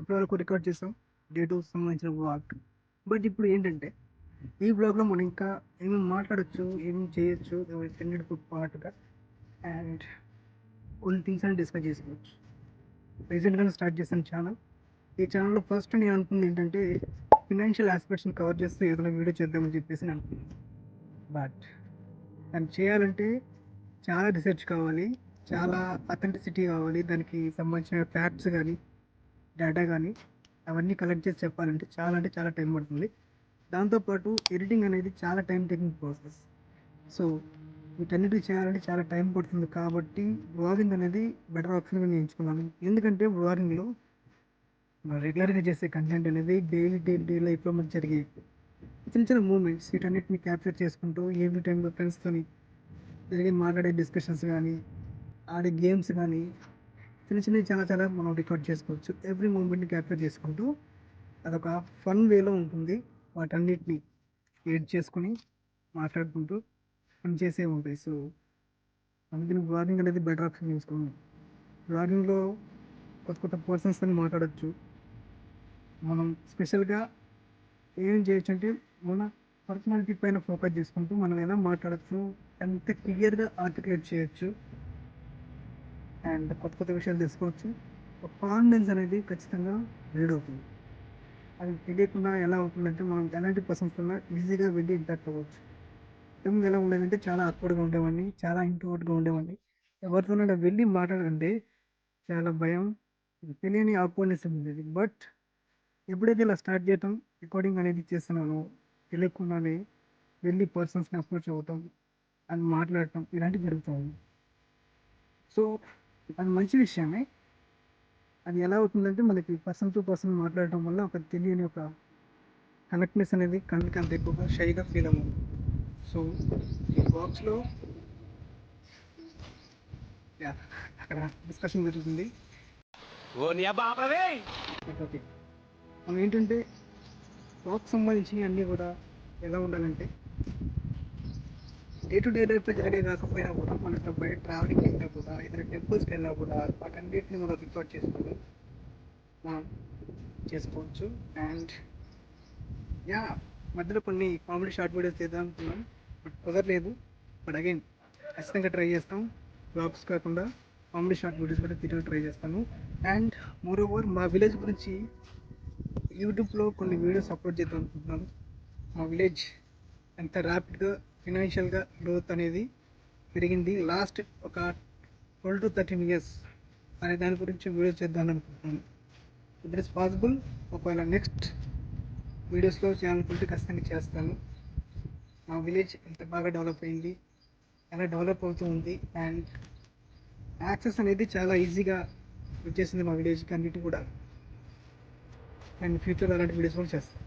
ఇప్పటివరకు రికార్డ్ చేసాం డే 2 సంబంధించిన వ్లాగ్. బట్ ఇప్పుడు ఏంటంటే ఈ వ్లాగ్లో మనం ఇంకా ఏమేమి మాట్లాడొచ్చు, ఏమేమి చేయొచ్చు, వీటన్నిటితో పాటుగా అండ్ కొన్ని థింగ్స్ అని డిస్కస్ చేసుకోవచ్చు. రీసెంట్గానే స్టార్ట్ చేశాను ఛానల్. ఈ ఛానల్లో ఫస్ట్ నేను అనుకుంది ఏంటంటే ఫినాన్షియల్ ఆస్పెక్ట్స్ని కవర్ చేస్తూ ఏదైనా వీడియో చేద్దామని చెప్పేసి నేను అనుకున్నాను. బట్ దాన్ని చేయాలంటే చాలా రీసెర్చ్ కావాలి, చాలా అథెంటిసిటీ కావాలి, దానికి సంబంధించిన ఫ్యాక్ట్స్ కానీ డేటా కానీ అవన్నీ కలెక్ట్ చేసి చెప్పాలంటే చాలా అంటే చాలా టైం పడుతుంది. దాంతోపాటు ఎడిటింగ్ అనేది చాలా టైం టేకింగ్ ప్రాసెస్. సో వీటన్నిటి చేయాలంటే చాలా టైం పడుతుంది కాబట్టి వ్లాగింగ్ అనేది బెటర్ ఆప్షన్గా నేను ఎంచుకున్నాను. ఎందుకంటే వ్లాగింగ్లో రెగ్యులర్గా చేసే కంటెంట్ అనేది డైలీ లైఫ్లో మనకు జరిగే చిన్న చిన్న మూమెంట్స్ వీటన్నిటిని క్యాప్చర్ చేసుకుంటూ ఈవినింగ్ టైంలో ఫ్రెండ్స్తో జరిగే మాట్లాడే డిస్కషన్స్ కానీ ఆడే గేమ్స్ కానీ చిన్న చిన్నవి చాలా చాలా మనం రికార్డ్ చేసుకోవచ్చు. ఎవ్రీ మూమెంట్ని క్యాప్చర్ చేసుకుంటూ అదొక ఫన్ వేలో ఉంటుంది. వాటన్నిటిని ఎడిట్ చేసుకుని మాట్లాడుకుంటూ పని చేసే ఉంటాయి. సో అందుకని బ్లాగింగ్ అనేది బెటర్ ఆప్షన్ తీసుకున్నాం. బ్లాగింగ్లో కొత్త కొత్త పర్సన్స్తో మాట్లాడచ్చు. మనం స్పెషల్గా ఏం చేయొచ్చు అంటే మన పర్సనాలిటీ పైన ఫోకస్ చేసుకుంటూ మనం ఏదైనా మాట్లాడచ్చు, ఎంత క్లియర్గా ఆర్టికులేట్ చేయొచ్చు అండ్ కొత్త కొత్త విషయాలు తెలుసుకోవచ్చు. ఒక కాన్ఫిడెన్స్ అనేది ఖచ్చితంగా బిల్డ్ అవుతుంది. అది తెలియకుండా ఎలా అవుతుందంటే మనం ఎలాంటి పర్సన్స్ ఉన్నా ఈజీగా వెళ్ళి ఇంటరాక్ట్ అవ్వచ్చు. ఇంతకుముందు ఎలా ఉండేదంటే చాలా ఆక్వర్డ్గా ఉండేవాడిని, చాలా ఇంట్రోవర్ట్గా ఉండేవాడిని. ఎవరితోనైనా వెళ్ళి మాట్లాడాలంటే చాలా భయం, తెలియని ఆక్వర్డ్నెస్ ఉండేది. బట్ ఎప్పుడైతే ఇలా స్టార్ట్ చేయటం, రికార్డింగ్ అనేది చేస్తున్నానో తెలియకుండానే వెళ్ళి పర్సన్స్ని అప్రోచ్ అవ్వటం అండ్ మాట్లాడటం ఇలాంటివి జరుగుతుంది. సో అది మంచి విషయమే. అది ఎలా అవుతుందంటే మనకి పర్సన్ టు పర్సన్ మాట్లాడటం వల్ల ఒక తెలియని ఒక కనెక్ట్నెస్ అనేది కళ్ళకి అంత ఎక్కువగా షైగా ఫీల్ అవ్వదు. సో ఈ బాక్స్లో అక్కడ డిస్కషన్ జరుగుతుంది. ఓకే, మనం ఏంటంటే బాక్స్ సంబంధించి అన్నీ కూడా ఎలా ఉండాలంటే డే టు డే లైఫ్లో జరిగే కాకపోయినా కూడా మనకు బయట ట్రావెలింగ్కి వెళ్ళినా కూడా ఏదైనా టెంపుల్స్కి వెళ్ళినా కూడా వాటన్నిటిని మనం రికార్డ్ చేసుకొని మనం చేసుకోవచ్చు. అండ్ యా మధ్యలో కొన్ని కామెడీ షార్ట్ వీడియోస్ చేద్దాం అనుకున్నాం, బట్ కుదరలేదు. బట్ అగైన్ ఖచ్చితంగా ట్రై చేస్తాం. బ్లాగ్స్ కాకుండా కామెడీ షార్ట్ వీడియోస్ కూడా తీయడానికి ట్రై చేస్తాను. అండ్ మోర్ ఓవర్ మా విలేజ్ గురించి యూట్యూబ్లో కొన్ని వీడియోస్ అప్లోడ్ చేద్దాం అనుకుంటున్నాను. మా విలేజ్ ఎంత ర్యాపిడ్గా ఫినాన్షియల్గా గ్రోత్ అనేది పెరిగింది లాస్ట్ ఒక 12 to 13 years అనే దాని గురించి వీడియోస్ చేద్దాం అనుకుంటున్నాను. It is possible. ఒకవేళ నెక్స్ట్ వీడియోస్లో చేయాలనుకుంటే ఖచ్చితంగా చేస్తాను. మా విలేజ్ ఎంత బాగా డెవలప్ అయింది, ఎలా డెవలప్ అవుతూ ఉంది అండ్ యాక్సెస్ అనేది చాలా ఈజీగా వచ్చేసింది మా విలేజ్కి అన్నిటి కూడా. అండ్ ఫ్యూచర్లో అలాంటి వీడియోస్ కూడా చేస్తాను.